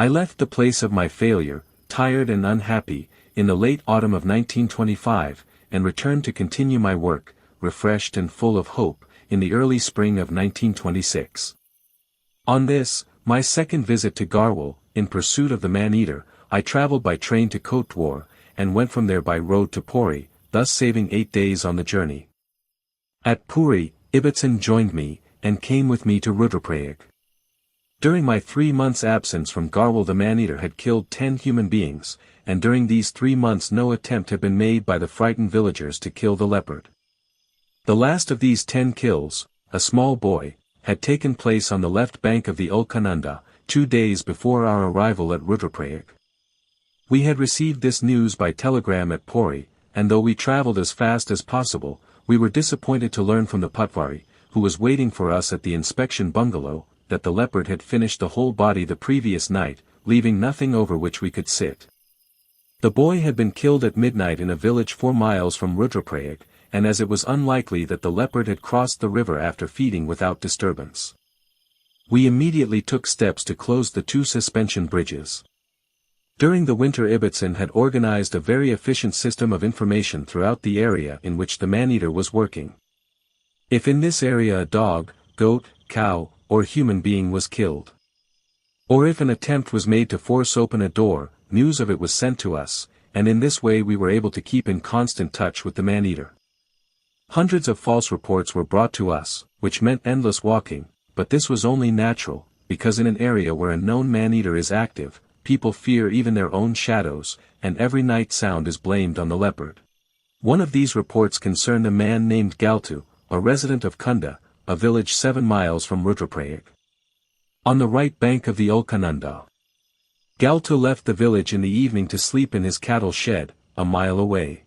I left the place of my failure, tired and unhappy, in the late autumn of 1925, and returned to continue my work, refreshed and full of hope, in the early spring of 1926. On this, my second visit to Garhwal, in pursuit of the man-eater, I traveled by train to Kotdwar, and went from there by road to Puri, thus saving 8 days on the journey. At Puri, Ibbotson joined me, and came with me to Rudraprayag. During my 3 months' absence from Garhwal, the man-eater had killed 10 human beings, and during these 3 months no attempt had been made by the frightened villagers to kill the leopard. The last of these 10 kills, a small boy, had taken place on the left bank of the Alkananda, 2 days before our arrival at Rudraprayag. We had received this news by telegram at Puri, and though we travelled as fast as possible, we were disappointed to learn from the Patwari, who was waiting for us at the inspection bungalow, that the leopard had finished the whole body the previous night, leaving nothing over which we could sit. The boy had been killed at midnight in a village 4 miles from Rudraprayag, and as it was unlikely that the leopard had crossed the river after feeding without disturbance, we immediately took steps to close the 2 suspension bridges. During the winter, Ibbotson had organized a very efficient system of information throughout the area in which the man-eater was working. If in this area a dog, goat, cow, or human being was killed, or if an attempt was made to force open a door, news of it was sent to us, and in this way we were able to keep in constant touch with the man-eater. Hundreds of false reports were brought to us, which meant endless walking, but this was only natural, because in an area where a known man-eater is active, people fear even their own shadows, and every night sound is blamed on the leopard. One of these reports concerned a man named Galtu, a resident of Kunda, a village 7 miles from Rudraprayag, on the right bank of the Alkananda. Galtu left the village in the evening to sleep in his cattle shed, a mile away.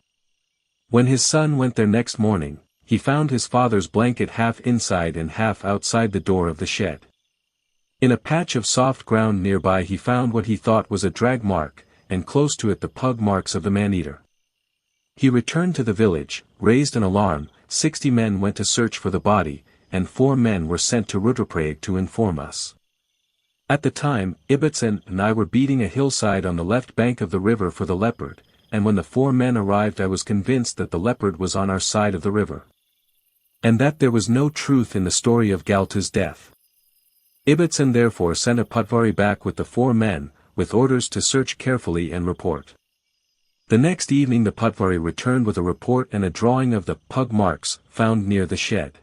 When his son went there next morning, he found his father's blanket half inside and half outside the door of the shed. In a patch of soft ground nearby he found what he thought was a drag mark, and close to it the pug marks of the man-eater. He returned to the village, raised an alarm, 60 men went to search for the body, and 4 men were sent to Rudraprayag to inform us. At the time, Ibbotson and I were beating a hillside on the left bank of the river for the leopard, and when the 4 men arrived I was convinced that the leopard was on our side of the river, and that there was no truth in the story of Galtu's death. Ibbotson therefore sent a Patwari back with the 4 men, with orders to search carefully and report. The next evening the Patwari returned with a report and a drawing of the pug marks found near the shed.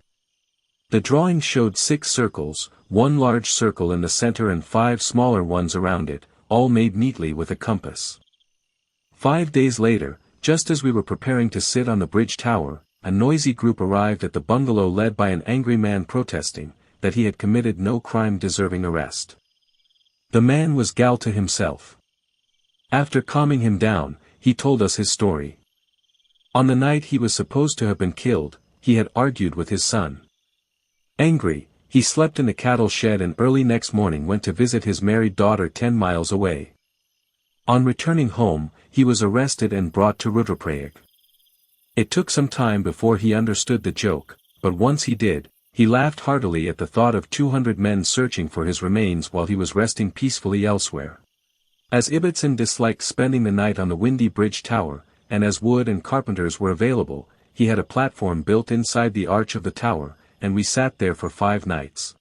The drawing showed 6 circles, 1 large circle in the center and 5 smaller ones around it, all made neatly with a compass. 5 days later, just as we were preparing to sit on the bridge tower, a noisy group arrived at the bungalow led by an angry man protesting that he had committed no crime deserving arrest. The man was Galta himself. After calming him down, he told us his story. On the night he was supposed to have been killed, he had argued with his son. Angry, he slept in the cattle shed and early next morning went to visit his married daughter 10 miles away. On returning home, he was arrested and brought to Rudraprayag. It took some time before he understood the joke, but once he did, he laughed heartily at the thought of 200 men searching for his remains while he was resting peacefully elsewhere. As Ibbotson disliked spending the night on the windy bridge tower, and as wood and carpenters were available, he had a platform built inside the arch of the tower, and we sat there for 5 nights.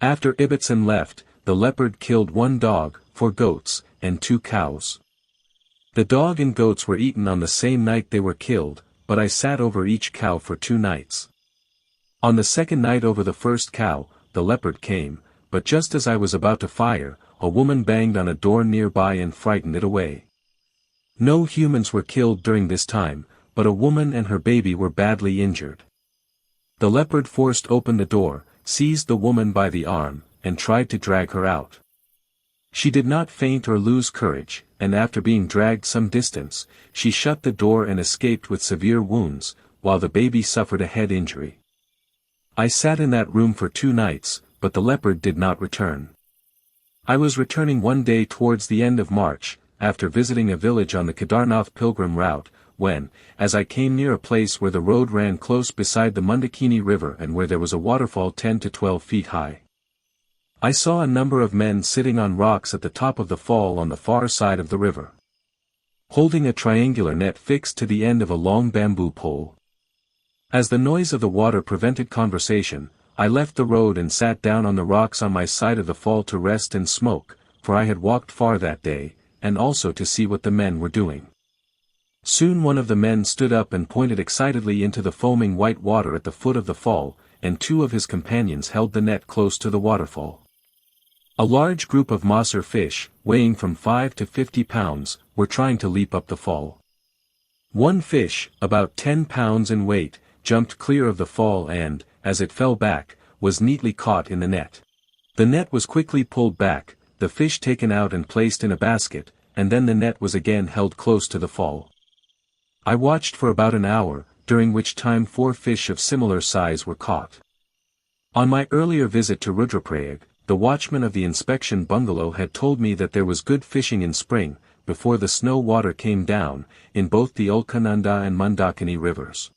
After Ibbotson left, the leopard killed 1 dog, 4 goats, and 2 cows. The dog and goats were eaten on the same night they were killed, but I sat over each cow for 2 nights. On the second night over the first cow, the leopard came, but just as I was about to fire, a woman banged on a door nearby and frightened it away. No humans were killed during this time, but a woman and her baby were badly injured. The leopard forced open the door, seized the woman by the arm, and tried to drag her out. She did not faint or lose courage, and after being dragged some distance, she shut the door and escaped with severe wounds, while the baby suffered a head injury. I sat in that room for 2 nights, but the leopard did not return. I was returning one day towards the end of March, after visiting a village on the Kedarnath pilgrim route, when, as I came near a place where the road ran close beside the Mandakini River and where there was a waterfall 10 to 12 feet high, I saw a number of men sitting on rocks at the top of the fall on the far side of the river, holding a triangular net fixed to the end of a long bamboo pole. As the noise of the water prevented conversation, I left the road and sat down on the rocks on my side of the fall to rest and smoke, for I had walked far that day, and also to see what the men were doing. Soon one of the men stood up and pointed excitedly into the foaming white water at the foot of the fall, and two of his companions held the net close to the waterfall. A large group of Moser fish, weighing from 5 to 50 pounds, were trying to leap up the fall. One fish, about 10 pounds in weight, jumped clear of the fall and, as it fell back, was neatly caught in the net. The net was quickly pulled back, the fish taken out and placed in a basket, and then the net was again held close to the fall. I watched for about an hour, during which time 4 fish of similar size were caught. On my earlier visit to Rudraprayag, the watchman of the inspection bungalow had told me that there was good fishing in spring, before the snow water came down, in both the Alkananda and Mandakini rivers.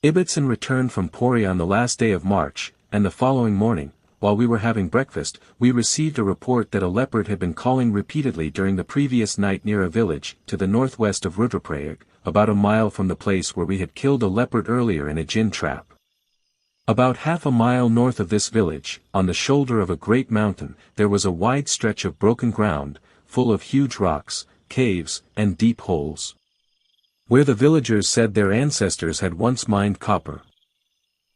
Ibbotson returned from Pori on the last day of March, and the following morning, while we were having breakfast, we received a report that a leopard had been calling repeatedly during the previous night near a village, to the northwest of Rudraprayag, about a mile from the place where we had killed a leopard earlier in a gin trap. About half a mile north of this village, on the shoulder of a great mountain, there was a wide stretch of broken ground, full of huge rocks, caves, and deep holes, where the villagers said their ancestors had once mined copper.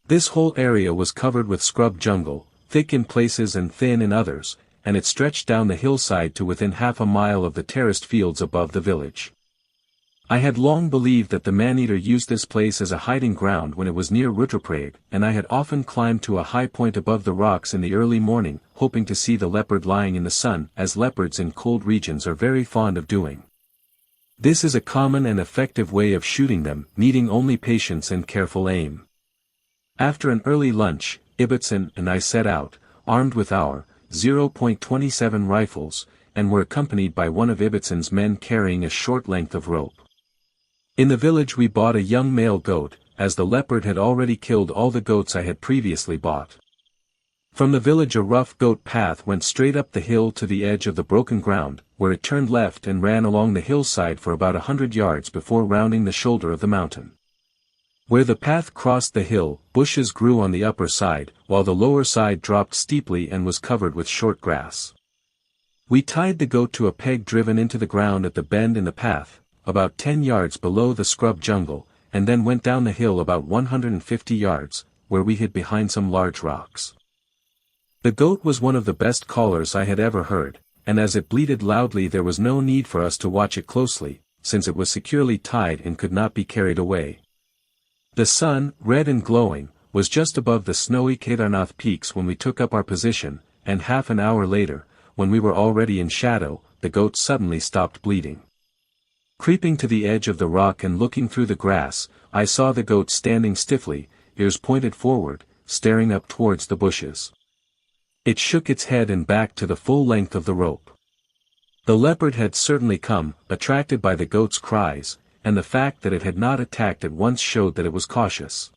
This whole area was covered with scrub jungle, thick in places and thin in others, and it stretched down the hillside to within half a mile of the terraced fields above the village. I had long believed that the man-eater used this place as a hiding ground when it was near Rudraprayag, and I had often climbed to a high point above the rocks in the early morning, hoping to see the leopard lying in the sun, as leopards in cold regions are very fond of doing. This is a common and effective way of shooting them, needing only patience and careful aim. After an early lunch, Ibbotson and I set out, armed with our .27 rifles, and were accompanied by one of Ibbotson's men carrying a short length of rope. In the village we bought a young male goat, as the leopard had already killed all the goats I had previously bought. From the village a rough goat path went straight up the hill to the edge of the broken ground, where it turned left and ran along the hillside for about 100 yards before rounding the shoulder of the mountain. Where the path crossed the hill, bushes grew on the upper side, while the lower side dropped steeply and was covered with short grass. We tied the goat to a peg driven into the ground at the bend in the path, about 10 yards below the scrub jungle, and then went down the hill about 150 yards, where we hid behind some large rocks. The goat was one of the best callers I had ever heard, and as it bleated loudly there was no need for us to watch it closely, since it was securely tied and could not be carried away. The sun, red and glowing, was just above the snowy Kedarnath peaks when we took up our position, and half an hour later, when we were already in shadow, the goat suddenly stopped bleeding. Creeping to the edge of the rock and looking through the grass, I saw the goat standing stiffly, ears pointed forward, staring up towards the bushes. It shook its head and back to the full length of the rope. The leopard had certainly come, attracted by the goat's cries, and the fact that it had not attacked at once showed that it was cautious.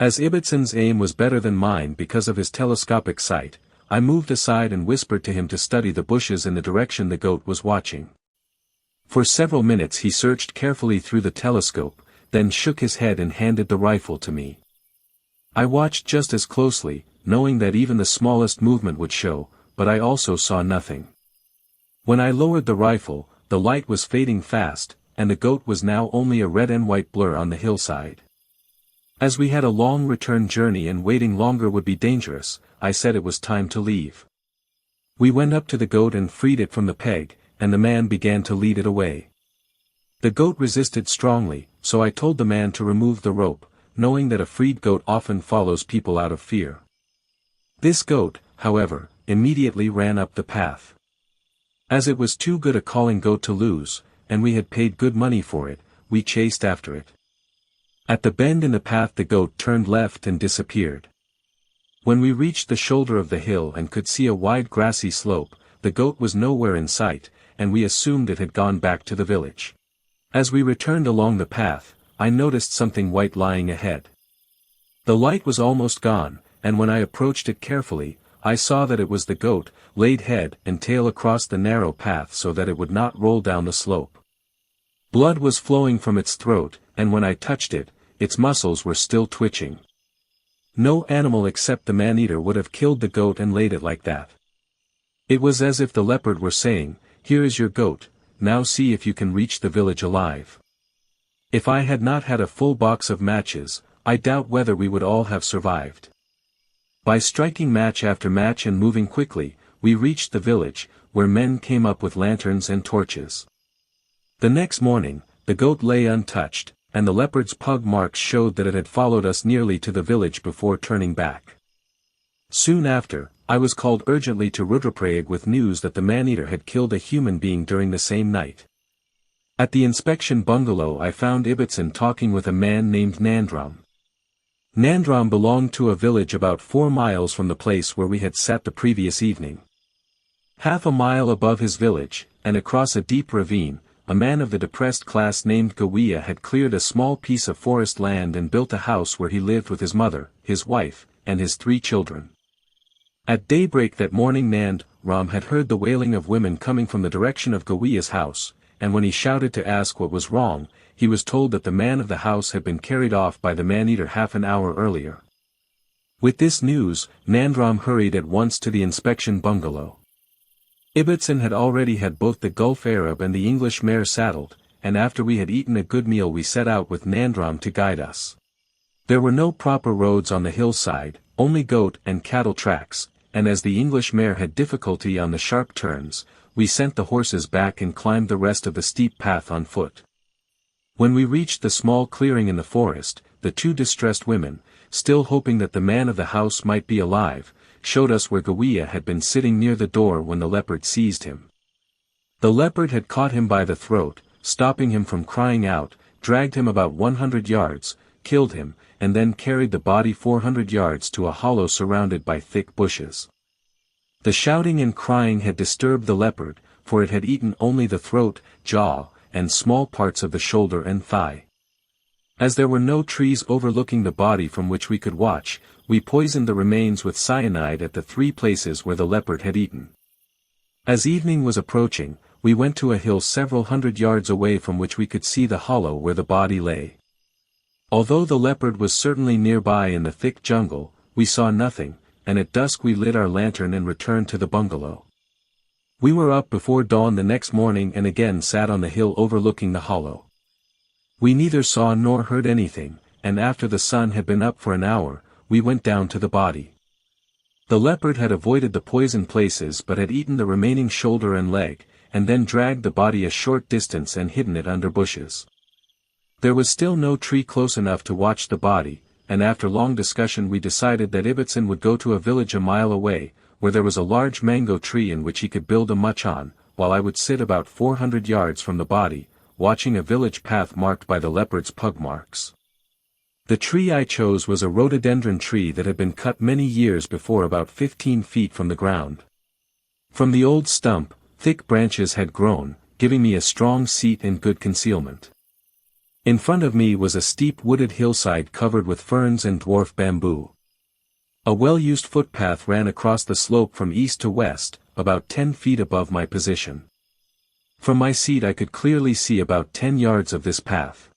As Ibbotson's aim was better than mine because of his telescopic sight, I moved aside and whispered to him to study the bushes in the direction the goat was watching. For several minutes he searched carefully through the telescope, then shook his head and handed the rifle to me. I watched just as closely, knowing that even the smallest movement would show, but I also saw nothing. When I lowered the rifle, the light was fading fast, and the goat was now only a red and white blur on the hillside. As we had a long return journey and waiting longer would be dangerous, I said it was time to leave. We went up to the goat and freed it from the peg, and the man began to lead it away. The goat resisted strongly, so I told the man to remove the rope, knowing that a freed goat often follows people out of fear. This goat, however, immediately ran up the path. As it was too good a calling goat to lose, and we had paid good money for it, we chased after it. At the bend in the path the goat turned left and disappeared. When we reached the shoulder of the hill and could see a wide grassy slope, the goat was nowhere in sight, and we assumed it had gone back to the village. As we returned along the path, I noticed something white lying ahead. The light was almost gone, and when I approached it carefully, I saw that it was the goat, laid head and tail across the narrow path so that it would not roll down the slope. Blood was flowing from its throat, and when I touched it, its muscles were still twitching. No animal except the man-eater would have killed the goat and laid it like that. It was as if the leopard were saying, "Here is your goat, now see if you can reach the village alive." If I had not had a full box of matches, I doubt whether we would all have survived. By striking match after match and moving quickly, we reached the village, where men came up with lanterns and torches. The next morning, the goat lay untouched, and the leopard's pug marks showed that it had followed us nearly to the village before turning back. Soon after, I was called urgently to Rudraprayag with news that the man-eater had killed a human being during the same night. At the inspection bungalow I found Ibbotson talking with a man named Nandram. Nandram belonged to a village about 4 miles from the place where we had sat the previous evening. Half a mile above his village, and across a deep ravine, a man of the depressed class named Gawiya had cleared a small piece of forest land and built a house where he lived with his mother, his wife, and his 3 children. At daybreak that morning Nandram had heard the wailing of women coming from the direction of Gawiya's house, and when he shouted to ask what was wrong, he was told that the man of the house had been carried off by the man-eater half an hour earlier. With this news, Nandram hurried at once to the inspection bungalow. Ibbotson had already had both the Gulf Arab and the English mare saddled, and after we had eaten a good meal we set out with Nandram to guide us. There were no proper roads on the hillside, only goat and cattle tracks, and as the English mare had difficulty on the sharp turns, we sent the horses back and climbed the rest of the steep path on foot. When we reached the small clearing in the forest, the 2 distressed women, still hoping that the man of the house might be alive, showed us where Gawiya had been sitting near the door when the leopard seized him. The leopard had caught him by the throat, stopping him from crying out, dragged him about 100 yards, killed him, and then carried the body 400 yards to a hollow surrounded by thick bushes. The shouting and crying had disturbed the leopard, for it had eaten only the throat, jaw, and small parts of the shoulder and thigh. As there were no trees overlooking the body from which we could watch, we poisoned the remains with cyanide at the 3 places where the leopard had eaten. As evening was approaching, we went to a hill several hundred yards away from which we could see the hollow where the body lay. Although the leopard was certainly nearby in the thick jungle, we saw nothing, and at dusk we lit our lantern and returned to the bungalow. We were up before dawn the next morning and again sat on the hill overlooking the hollow. We neither saw nor heard anything, and after the sun had been up for an hour, we went down to the body. The leopard had avoided the poison places but had eaten the remaining shoulder and leg, and then dragged the body a short distance and hidden it under bushes. There was still no tree close enough to watch the body, and after long discussion we decided that Ibbotson would go to a village a mile away, where there was a large mango tree in which he could build a much on, while I would sit about 400 yards from the body, watching a village path marked by the leopard's pug marks. The tree I chose was a rhododendron tree that had been cut many years before about 15 feet from the ground. From the old stump, thick branches had grown, giving me a strong seat and good concealment. In front of me was a steep wooded hillside covered with ferns and dwarf bamboo. A well-used footpath ran across the slope from east to west, about 10 feet above my position. From my seat I could clearly see about 10 yards of this path.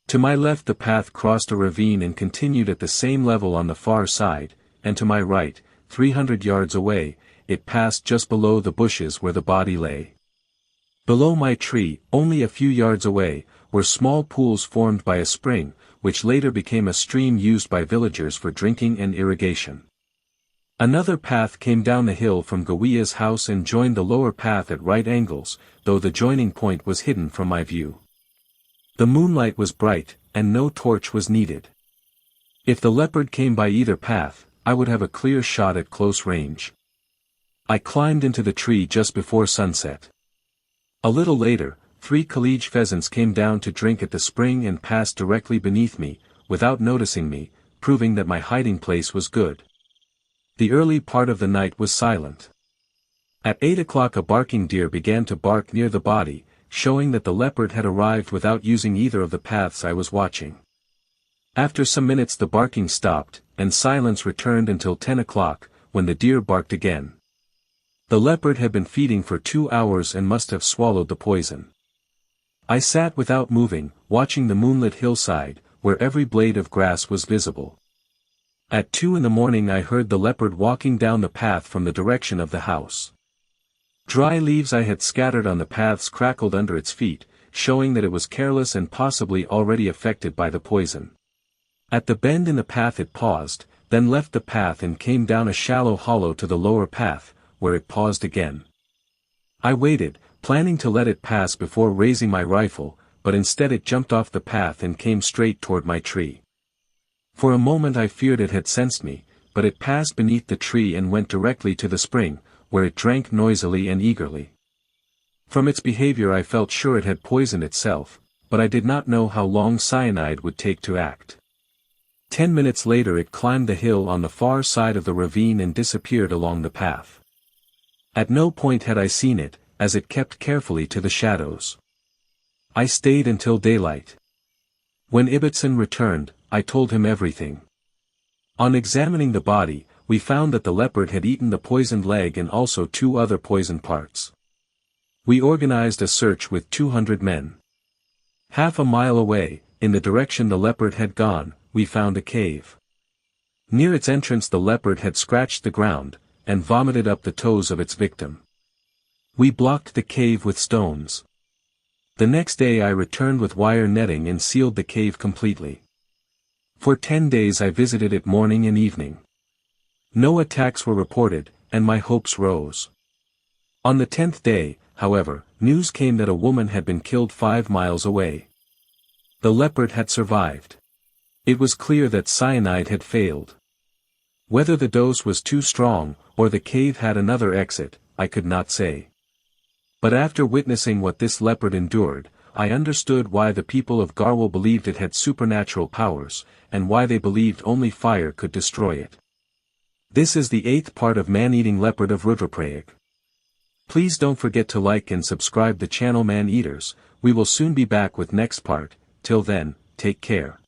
To my left the path crossed a ravine and continued at the same level on the far side, and to my right, 300 yards away, it passed just below the bushes where the body lay. Below my tree, only a few yards away, were small pools formed by a spring, which later became a stream used by villagers for drinking and irrigation. Another path came down the hill from Gawiya's house and joined the lower path at right angles, though the joining point was hidden from my view. The moonlight was bright, and no torch was needed. If the leopard came by either path, I would have a clear shot at close range. I climbed into the tree just before sunset. A little later, 3 Kalij pheasants came down to drink at the spring and passed directly beneath me, without noticing me, proving that my hiding place was good. The early part of the night was silent. At 8 o'clock a barking deer began to bark near the body, showing that the leopard had arrived without using either of the paths I was watching. After some minutes the barking stopped, and silence returned until 10 o'clock, when the deer barked again. The leopard had been feeding for 2 hours and must have swallowed the poison. I sat without moving, watching the moonlit hillside, where every blade of grass was visible. At 2 in the morning I heard the leopard walking down the path from the direction of the house. Dry leaves I had scattered on the paths crackled under its feet, showing that it was careless and possibly already affected by the poison. At the bend in the path it paused, then left the path and came down a shallow hollow to the lower path, where it paused again. I waited, planning to let it pass before raising my rifle, but instead it jumped off the path and came straight toward my tree. For a moment I feared it had sensed me, but it passed beneath the tree and went directly to the spring, where it drank noisily and eagerly. From its behavior I felt sure it had poisoned itself, but I did not know how long cyanide would take to act. 10 minutes later it climbed the hill on the far side of the ravine and disappeared along the path. At no point had I seen it, as it kept carefully to the shadows. I stayed until daylight. When Ibbotson returned, I told him everything. On examining the body, we found that the leopard had eaten the poisoned leg and also 2 other poisoned parts. We organized a search with 200 men. Half a mile away, in the direction the leopard had gone, we found a cave. Near its entrance the leopard had scratched the ground, and vomited up the toes of its victim. We blocked the cave with stones. The next day I returned with wire netting and sealed the cave completely. For 10 days I visited it morning and evening. No attacks were reported, and my hopes rose. On the 10th day, however, news came that a woman had been killed 5 miles away. The leopard had survived. It was clear that cyanide had failed. Whether the dose was too strong, or the cave had another exit, I could not say. But after witnessing what this leopard endured, I understood why the people of Garhwal believed it had supernatural powers, and why they believed only fire could destroy it. This is the 8th part of Man-Eating Leopard of Rudraprayag. Please don't forget to like and subscribe the channel Man Eaters. We will soon be back with next part. Till then, take care.